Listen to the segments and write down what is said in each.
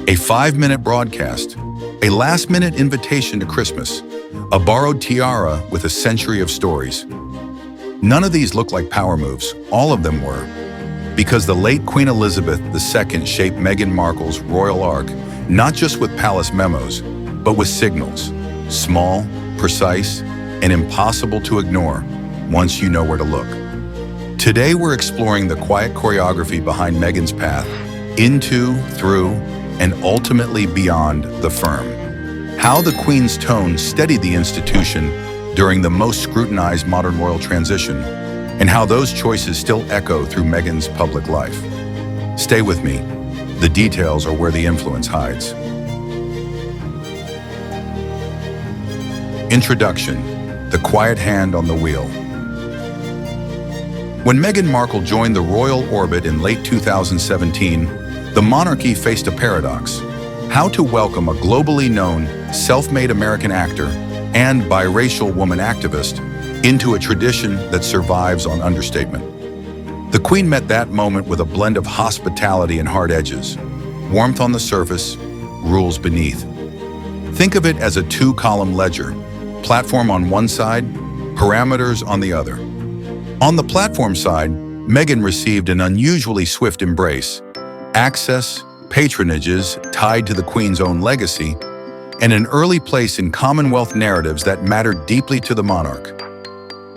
A 5-minute broadcast, a last-minute invitation to Christmas, a borrowed tiara with a century of stories. None of these look like power moves, all of them were. Because the late Queen Elizabeth II shaped Meghan Markle's royal arc, not just with palace memos, but with signals, small, precise, and impossible to ignore once you know where to look. Today we're exploring the quiet choreography behind Meghan's path into, through, and ultimately beyond the firm. How the Queen's tone steadied the institution during the most scrutinized modern royal transition, and how those choices still echo through Meghan's public life. Stay with me. The details are where the influence hides. Introduction: the quiet hand on the wheel. When Meghan Markle joined the royal orbit in late 2017, the monarchy faced a paradox: how to welcome a globally known, self-made American actor and biracial woman activist into a tradition that survives on understatement. The Queen met that moment with a blend of hospitality and hard edges, warmth on the surface, rules beneath. Think of it as a 2-column ledger, platform on one side, parameters on the other. On the platform side, Meghan received an unusually swift embrace, access, patronages tied to the Queen's own legacy, and an early place in Commonwealth narratives that mattered deeply to the monarch.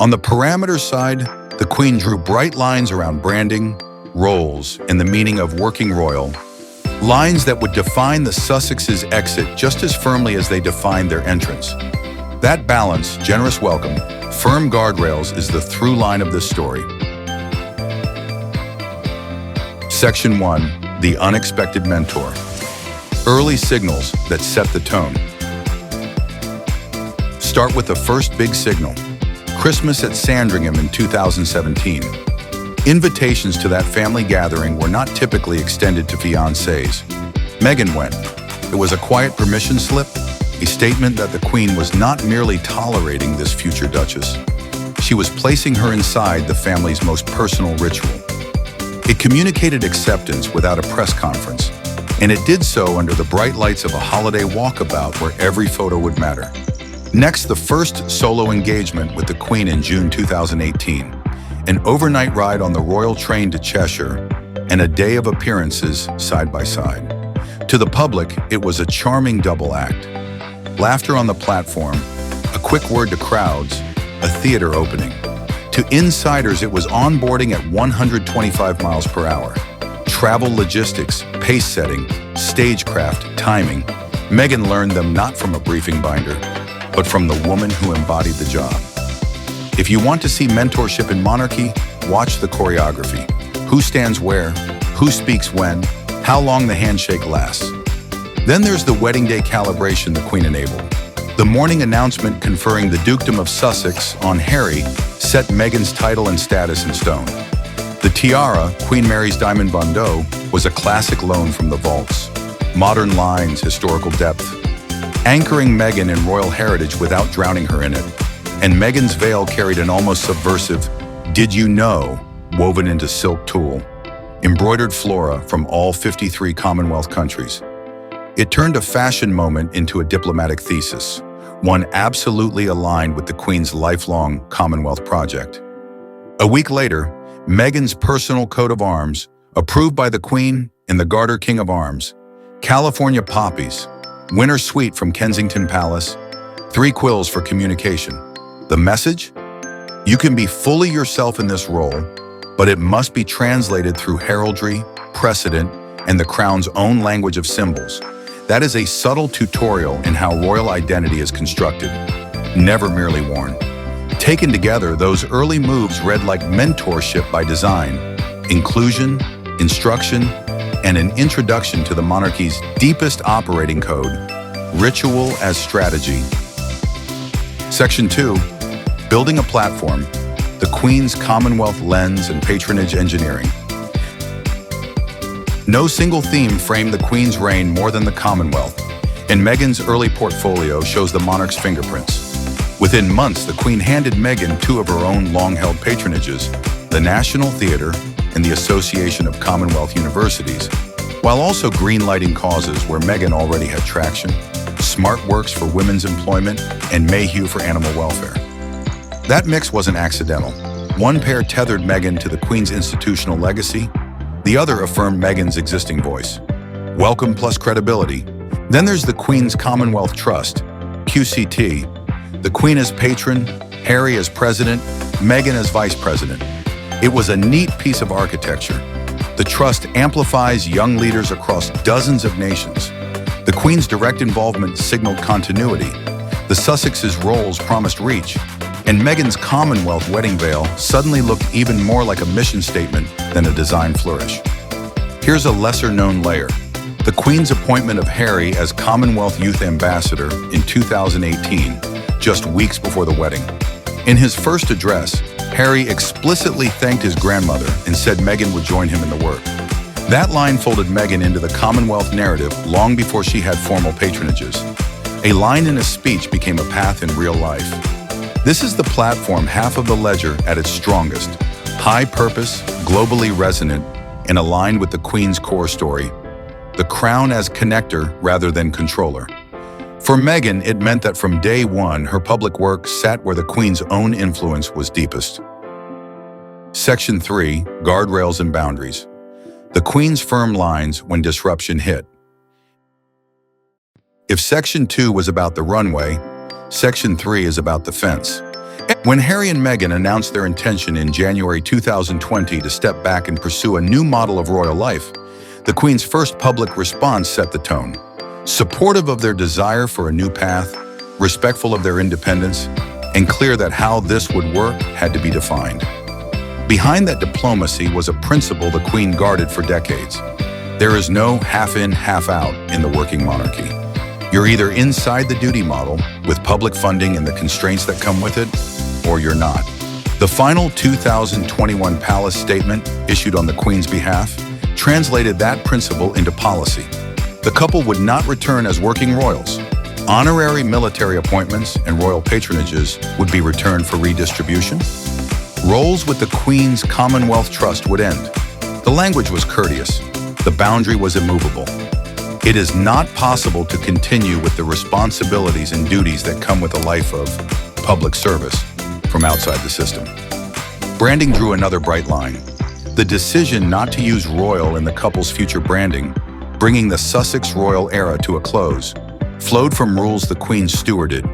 On the parameter side, the Queen drew bright lines around branding, roles, and the meaning of working royal, lines that would define the Sussexes' exit just as firmly as they defined their entrance. That balance, generous welcome, firm guardrails is the through line of this story. Section 1. The unexpected mentor. Early signals that set the tone. Start with the first big signal. Christmas at Sandringham in 2017. Invitations to that family gathering were not typically extended to fiancés. Meghan went. It was a quiet permission slip, a statement that the Queen was not merely tolerating this future Duchess. She was placing her inside the family's most personal ritual. It communicated acceptance without a press conference, and it did so under the bright lights of a holiday walkabout where every photo would matter. Next, the first solo engagement with the Queen in June 2018, an overnight ride on the royal train to Cheshire, and a day of appearances side by side. To the public, it was a charming double act. Laughter on the platform, a quick word to crowds, a theater opening. To insiders, it was onboarding at 125 miles per hour. Travel logistics, pace setting, stagecraft, timing. Meghan learned them not from a briefing binder, but from the woman who embodied the job. If you want to see mentorship in monarchy, watch the choreography. Who stands where, who speaks when, how long the handshake lasts. Then there's the wedding day calibration the Queen enabled. The morning announcement conferring the Dukedom of Sussex on Harry set Meghan's title and status in stone. The tiara, Queen Mary's diamond bandeau, was a classic loan from the vaults. Modern lines, historical depth, anchoring Meghan in royal heritage without drowning her in it. And Meghan's veil carried an almost subversive "did you know" woven into silk tulle, embroidered flora from all 53 Commonwealth countries. It turned a fashion moment into a diplomatic thesis, one absolutely aligned with the Queen's lifelong Commonwealth project. A week later, Meghan's personal coat of arms, approved by the Queen and the Garter King of Arms, California poppies, winter suite from Kensington Palace, 3 quills for communication. The message? You can be fully yourself in this role, but it must be translated through heraldry, precedent, and the Crown's own language of symbols. That is a subtle tutorial in how royal identity is constructed, never merely worn. Taken together, those early moves read like mentorship by design, inclusion, instruction, and an introduction to the monarchy's deepest operating code, ritual as strategy. Section 2, building a platform, the Queen's Commonwealth lens and patronage engineering. No single theme framed the Queen's reign more than the Commonwealth, and Meghan's early portfolio shows the monarch's fingerprints. Within months, the Queen handed Meghan 2 of her own long-held patronages, the National Theatre and the Association of Commonwealth Universities, while also green-lighting causes where Meghan already had traction, Smart Works for women's employment, and Mayhew for animal welfare. That mix wasn't accidental. One pair tethered Meghan to the Queen's institutional legacy, the other affirmed Meghan's existing voice. Welcome plus credibility. Then there's the Queen's Commonwealth Trust, QCT, the Queen as patron, Harry as president, Meghan as vice president. It was a neat piece of architecture. The trust amplifies young leaders across dozens of nations. The Queen's direct involvement signaled continuity. The Sussexes' roles promised reach. And Meghan's Commonwealth wedding veil suddenly looked even more like a mission statement than a design flourish. Here's a lesser-known layer. The Queen's appointment of Harry as Commonwealth Youth Ambassador in 2018, just weeks before the wedding. In his first address, Harry explicitly thanked his grandmother and said Meghan would join him in the work. That line folded Meghan into the Commonwealth narrative long before she had formal patronages. A line in a speech became a path in real life. This is the platform half of the ledger at its strongest, high purpose, globally resonant, and aligned with the Queen's core story, the crown as connector rather than controller. For Meghan, it meant that from day one, her public work sat where the Queen's own influence was deepest. Section 3, Guardrails and Boundaries. The Queen's firm lines when disruption hit. If Section 2 was about the runway, Section 3 is about the fence. When Harry and Meghan announced their intention in January 2020 to step back and pursue a new model of royal life, the Queen's first public response set the tone. Supportive of their desire for a new path, respectful of their independence, and clear that how this would work had to be defined. Behind that diplomacy was a principle the Queen guarded for decades. There is no half in, half out in the working monarchy. You're either inside the duty model, with public funding and the constraints that come with it, or you're not. The final 2021 Palace statement, issued on the Queen's behalf, translated that principle into policy. The couple would not return as working royals. Honorary military appointments and royal patronages would be returned for redistribution. Roles with the Queen's Commonwealth Trust would end. The language was courteous. The boundary was immovable. It is not possible to continue with the responsibilities and duties that come with a life of public service from outside the system. Branding drew another bright line. The decision not to use royal in the couple's future branding, bringing the Sussex royal era to a close, flowed from rules the Queen stewarded,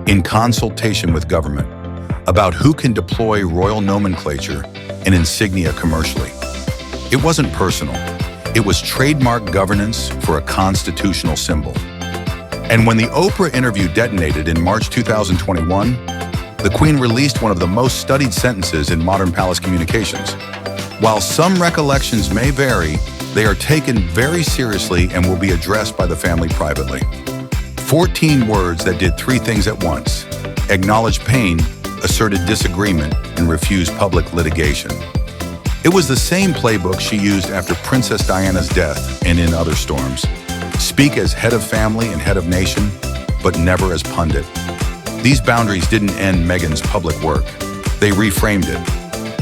in consultation with government, about who can deploy royal nomenclature and insignia commercially. It wasn't personal. It was trademark governance for a constitutional symbol. And when the Oprah interview detonated in March 2021, the Queen released one of the most studied sentences in modern palace communications. While some recollections may vary, they are taken very seriously and will be addressed by the family privately. 14 words that did three things at once: acknowledged pain, asserted disagreement, and refused public litigation. It was the same playbook she used after Princess Diana's death and in other storms. Speak as head of family and head of nation, but never as pundit. These boundaries didn't end Meghan's public work. They reframed it.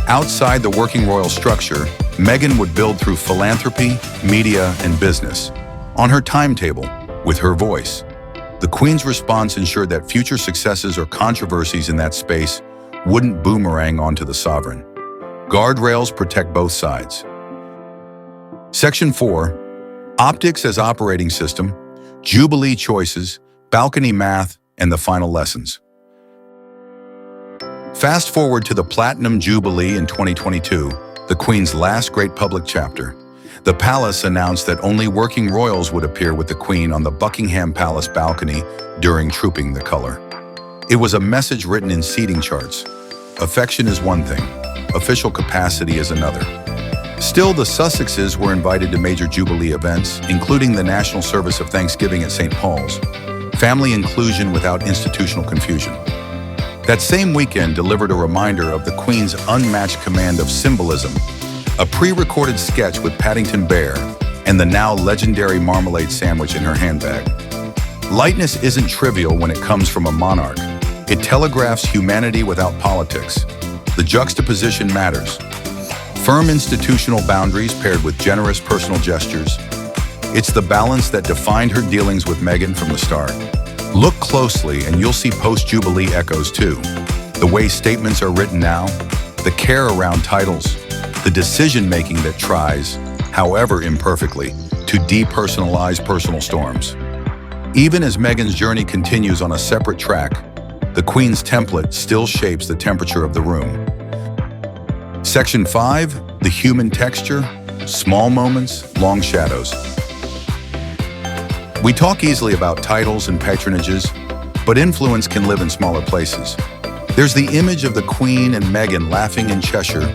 Outside the working royal structure, Meghan would build through philanthropy, media, and business. On her timetable, with her voice. The Queen's response ensured that future successes or controversies in that space wouldn't boomerang onto the sovereign. Guardrails protect both sides. Section 4, Optics as Operating System, Jubilee Choices, Balcony Math, and the Final Lessons. Fast forward to the Platinum Jubilee in 2022, the Queen's last great public chapter. The palace announced that only working royals would appear with the Queen on the Buckingham Palace balcony during Trooping the Colour. It was a message written in seating charts. Affection is one thing, official capacity is another. Still, the Sussexes were invited to major Jubilee events, including the National Service of Thanksgiving at St. Paul's, family inclusion without institutional confusion. That same weekend delivered a reminder of the Queen's unmatched command of symbolism, a pre-recorded sketch with Paddington Bear and the now legendary marmalade sandwich in her handbag. Lightness isn't trivial when it comes from a monarch. It telegraphs humanity without politics. The juxtaposition matters. Firm institutional boundaries paired with generous personal gestures, It's the balance that defined her dealings with Meghan from the start. Look closely and you'll see post-Jubilee echoes too. The way statements are written now, the care around titles, the decision-making that tries, however imperfectly, to depersonalize personal storms. Even as Meghan's journey continues on a separate track, the Queen's template still shapes the temperature of the room. Section 5, the human texture, small moments, long shadows. We talk easily about titles and patronages, but influence can live in smaller places. There's the image of the Queen and Meghan laughing in Cheshire,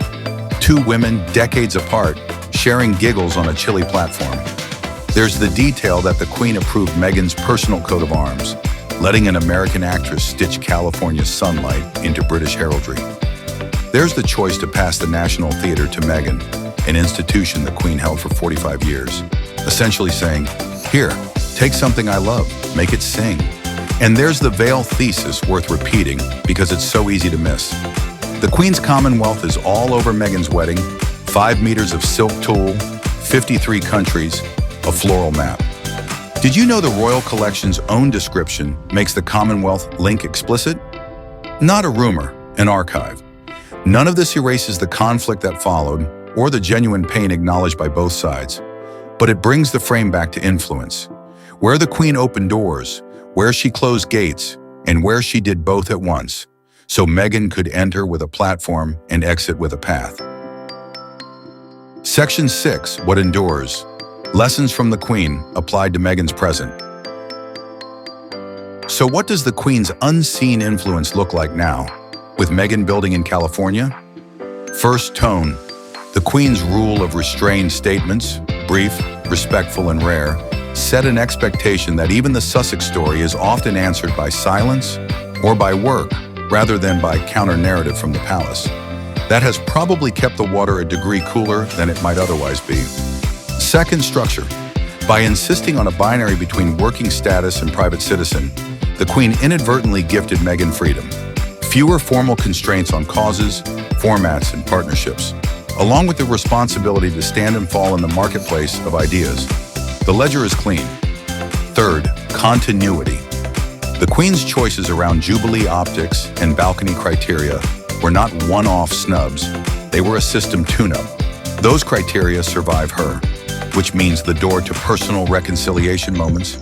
two women decades apart, sharing giggles on a chilly platform. There's the detail that the Queen approved Meghan's personal coat of arms, letting an American actress stitch California's sunlight into British heraldry. There's the choice to pass the National Theatre to Meghan, an institution the Queen held for 45 years, essentially saying, "Here, take something I love, make it sing." And there's the veil thesis worth repeating because it's so easy to miss. The Queen's Commonwealth is all over Meghan's wedding, 5 meters of silk tulle, 53 countries, a floral map. Did you know the Royal Collection's own description makes the Commonwealth link explicit? Not a rumor, an archive. None of this erases the conflict that followed or the genuine pain acknowledged by both sides, but it brings the frame back to influence. Where the Queen opened doors, where she closed gates, and where she did both at once, so Meghan could enter with a platform and exit with a path. Section 6, what endures? Lessons from the Queen applied to Meghan's present. So what does the Queen's unseen influence look like now, with Meghan building in California? First, tone. The Queen's rule of restrained statements, brief, respectful, and rare, set an expectation that even the Sussex story is often answered by silence or by work, rather than by counter-narrative from the palace. That has probably kept the water a degree cooler than it might otherwise be. Second, structure. By insisting on a binary between working status and private citizen, the Queen inadvertently gifted Meghan freedom. Fewer formal constraints on causes, formats, and partnerships, along with the responsibility to stand and fall in the marketplace of ideas. The ledger is clean. Third, continuity. The Queen's choices around Jubilee optics and balcony criteria were not one-off snubs, they were a system tune-up. Those criteria survive her, which means the door to personal reconciliation moments,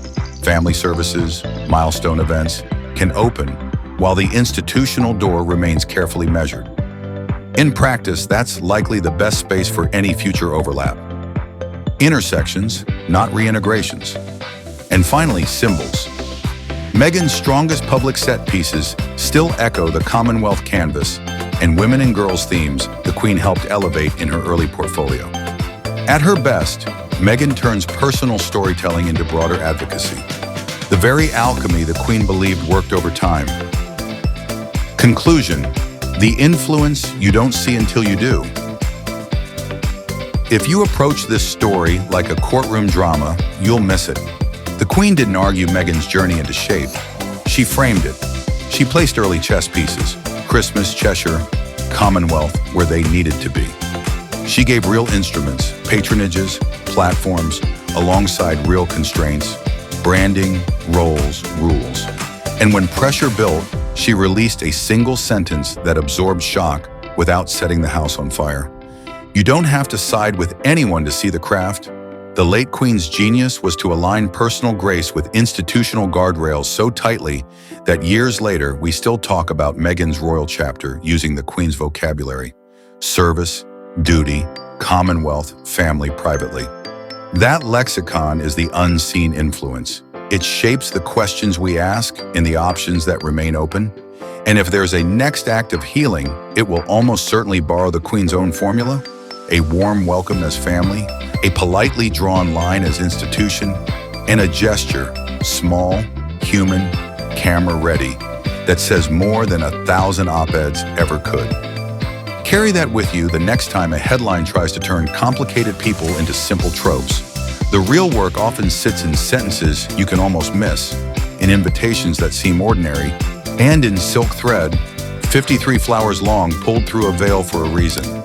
family services, milestone events, can open, while the institutional door remains carefully measured. In practice, that's likely the best space for any future overlap. Intersections, not reintegrations. And finally, symbols. Meghan's strongest public set pieces still echo the Commonwealth canvas and women and girls themes the Queen helped elevate in her early portfolio. At her best, Meghan turns personal storytelling into broader advocacy, the very alchemy the Queen believed worked over time. Conclusion, the influence you don't see until you do. If you approach this story like a courtroom drama, you'll miss it. The Queen didn't argue Meghan's journey into shape. She framed it. She placed early chess pieces, Christmas, Cheshire, Commonwealth, where they needed to be. She gave real instruments, patronages, platforms, alongside real constraints, branding, roles, rules. And when pressure built, she released a single sentence that absorbed shock without setting the house on fire. You don't have to side with anyone to see the craft. The late Queen's genius was to align personal grace with institutional guardrails so tightly that years later we still talk about Meghan's royal chapter using the Queen's vocabulary: service, duty, Commonwealth, family, privately. That lexicon is the unseen influence. It shapes the questions we ask and the options that remain open. And if there's a next act of healing, it will almost certainly borrow the Queen's own formula: a warm welcome as family, a politely drawn line as institution, and a gesture, small, human, camera-ready, that says more than 1,000 op-eds ever could. Carry that with you the next time a headline tries to turn complicated people into simple tropes. The real work often sits in sentences you can almost miss, in invitations that seem ordinary, and in silk thread, 53 flowers long pulled through a veil for a reason.